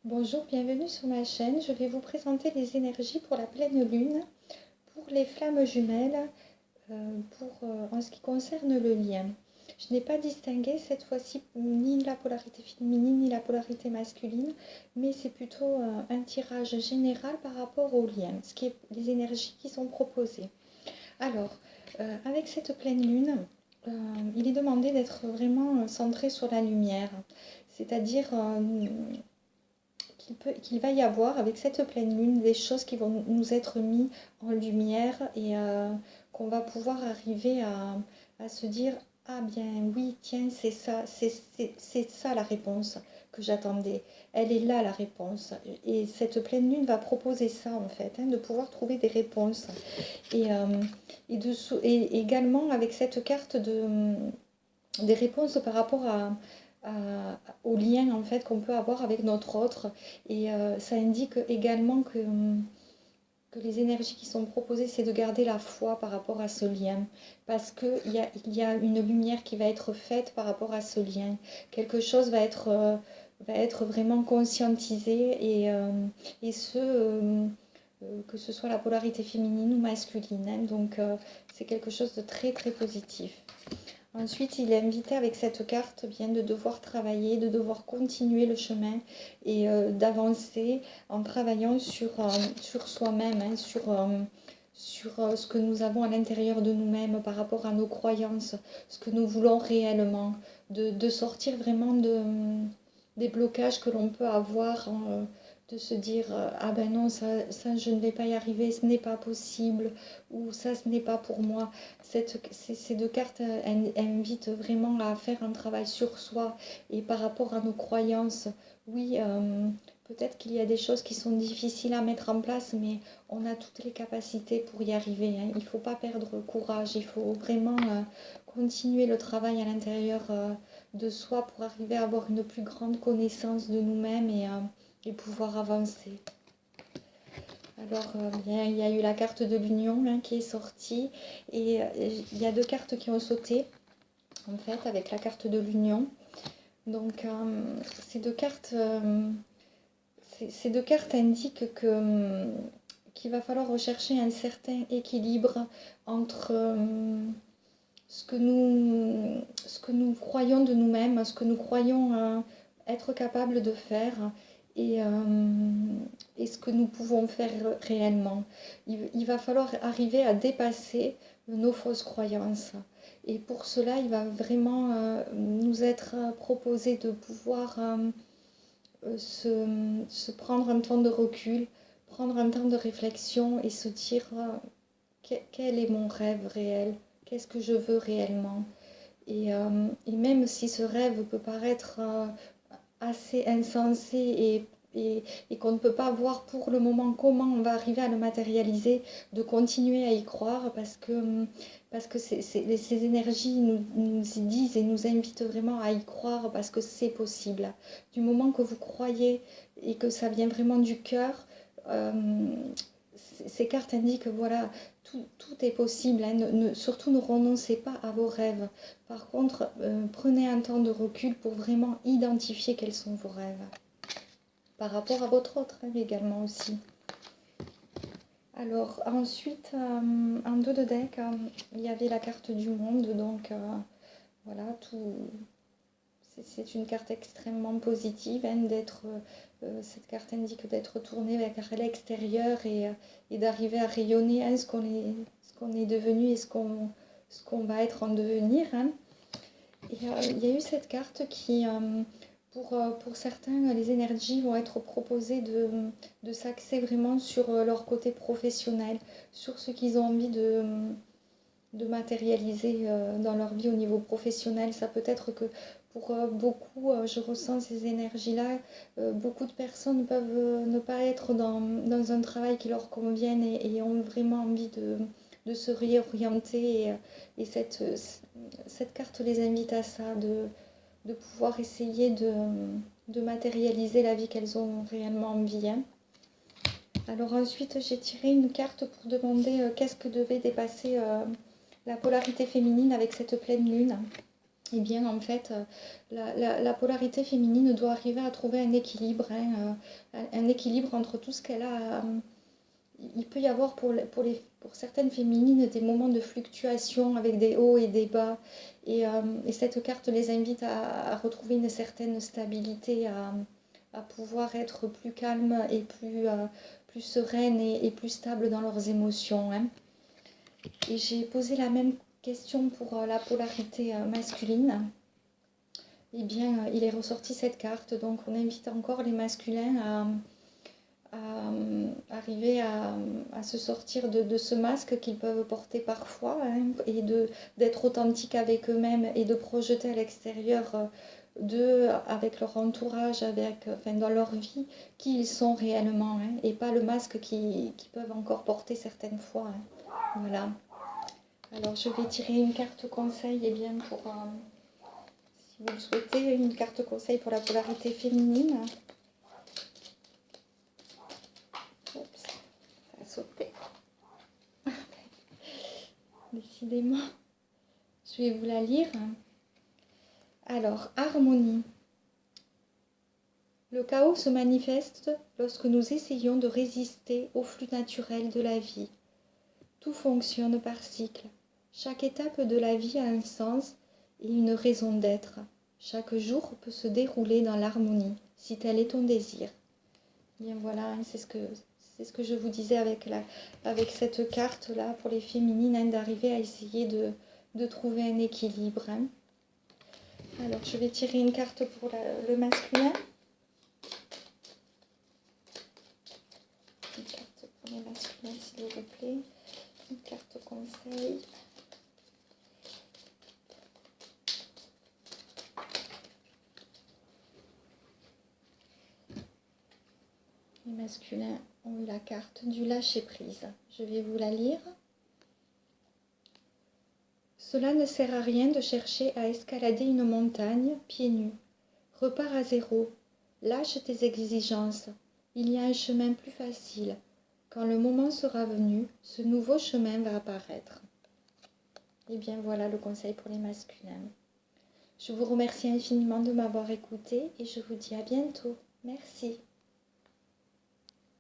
Bonjour, bienvenue sur ma chaîne. Je vais vous présenter les énergies pour la pleine lune, pour les flammes jumelles, en ce qui concerne le lien. Je n'ai pas distingué cette fois-ci ni la polarité féminine ni la polarité masculine, mais c'est plutôt un tirage général par rapport au lien, les énergies qui sont proposées. Alors, avec cette pleine lune, il est demandé d'être vraiment centré sur la lumière, c'est-à-dire qu'il va y avoir avec cette pleine lune des choses qui vont nous être mises en lumière et qu'on va pouvoir arriver à se dire ah bien oui tiens c'est ça c'est ça la réponse que j'attendais, elle est là la réponse, et cette pleine lune va proposer ça en fait, hein, de pouvoir trouver des réponses et, et également avec cette carte des réponses par rapport au lien en fait qu'on peut avoir avec notre autre, et ça indique également que les énergies qui sont proposées, c'est de garder la foi par rapport à ce lien, parce qu'il y a une lumière qui va être faite par rapport à ce lien, quelque chose va être vraiment conscientisé, et que ce soit la polarité féminine ou masculine, hein. Donc c'est quelque chose de très très positif. Ensuite, il est invité avec cette carte bien de devoir travailler, de devoir continuer le chemin, et d'avancer en travaillant sur soi-même, hein, sur ce que nous avons à l'intérieur de nous-mêmes par rapport à nos croyances, ce que nous voulons réellement, de sortir vraiment des blocages que l'on peut avoir, hein, de se dire ah ben non, ça je ne vais pas y arriver, ce n'est pas possible, ou ça ce n'est pas pour moi. Ces deux cartes invitent vraiment à faire un travail sur soi et par rapport à nos croyances. Oui, peut-être qu'il y a des choses qui sont difficiles à mettre en place, mais on a toutes les capacités pour y arriver, hein. Il ne faut pas perdre courage, il faut vraiment continuer le travail à l'intérieur de soi pour arriver à avoir une plus grande connaissance de nous-mêmes, et pouvoir avancer. Alors, bien, il y a eu la carte de l'union hein, qui est sortie, et il y a deux cartes qui ont sauté, en fait, avec la carte de l'union. Donc, ces deux cartes, ces deux cartes indiquent qu'il va falloir rechercher un certain équilibre entre ce que nous croyons de nous-mêmes, ce que nous croyons être capables de faire, et, et ce que nous pouvons faire réellement. Il va falloir arriver à dépasser nos fausses croyances. Et pour cela, il va vraiment nous être proposé de pouvoir se prendre un temps de recul, prendre un temps de réflexion et se dire quel est mon rêve réel, qu'est-ce que je veux réellement. Et même si ce rêve peut paraître assez insensé, et qu'on ne peut pas voir pour le moment comment on va arriver à le matérialiser, de continuer à y croire, parce que ces énergies nous y disent et nous invitent vraiment à y croire, parce que c'est possible. Du moment que vous croyez et que ça vient vraiment du cœur, euh, ces cartes indiquent que voilà, tout est possible, hein. Surtout ne renoncez pas à vos rêves. Par contre, prenez un temps de recul pour vraiment identifier quels sont vos rêves. Par rapport à votre autre rêve également aussi. Alors ensuite, en dos de deck, il y avait la carte du monde. Donc voilà, c'est une carte extrêmement positive, hein, cette carte indique d'être tournée vers l'extérieur, et d'arriver à rayonner, hein, ce qu'on est devenu et ce qu'on va être en devenir, hein. Et il y a eu cette carte qui, pour certains, les énergies vont être proposées de s'axer vraiment sur leur côté professionnel, sur ce qu'ils ont envie de matérialiser dans leur vie au niveau professionnel. Ça peut être que pour beaucoup, je ressens ces énergies-là, beaucoup de personnes peuvent ne pas être dans un travail qui leur convienne, et ont vraiment envie de se réorienter, et cette carte les invite à ça, de pouvoir essayer de matérialiser la vie qu'elles ont réellement envie, hein. Alors ensuite, j'ai tiré une carte pour demander qu'est-ce que devait dépasser la polarité féminine avec cette pleine lune. eh bien en fait, la polarité féminine doit arriver à trouver un équilibre, hein, un équilibre entre tout ce qu'elle a. Il peut y avoir pour certaines féminines des moments de fluctuation avec des hauts et des bas. Et cette carte les invite à retrouver une certaine stabilité, à pouvoir être plus calme et plus sereine et plus stable dans leurs émotions, hein. Et j'ai posé la même question pour la polarité masculine. Eh bien, il est ressorti cette carte. Donc, on invite encore les masculins arriver à se sortir de ce masque qu'ils peuvent porter parfois, hein, et d'être authentiques avec eux-mêmes et de projeter à l'extérieur avec leur entourage, enfin, dans leur vie, qui ils sont réellement, hein, et pas le masque qu'ils peuvent encore porter certaines fois, hein. Voilà. Alors, je vais tirer une carte conseil, et bien si vous le souhaitez, une carte conseil pour la polarité féminine. Oups, ça a sauté. Décidément, je vais vous la lire. Alors, harmonie. Le chaos se manifeste lorsque nous essayons de résister au flux naturel de la vie. Tout fonctionne par cycle. Chaque étape de la vie a un sens et une raison d'être. Chaque jour peut se dérouler dans l'harmonie, si tel est ton désir. Bien voilà, c'est ce que je vous disais avec cette carte-là pour les féminines, hein, d'arriver à essayer de trouver un équilibre, hein. Alors, je vais tirer une carte pour le masculin. Une carte pour les masculins, s'il vous plaît. Une carte conseil. Les masculins ont eu la carte du lâcher-prise. Je vais vous la lire. Cela ne sert à rien de chercher à escalader une montagne pieds nus. Repars à zéro. Lâche tes exigences. Il y a un chemin plus facile. Quand le moment sera venu, ce nouveau chemin va apparaître. Et bien voilà le conseil pour les masculins. Je vous remercie infiniment de m'avoir écouté et je vous dis à bientôt. Merci.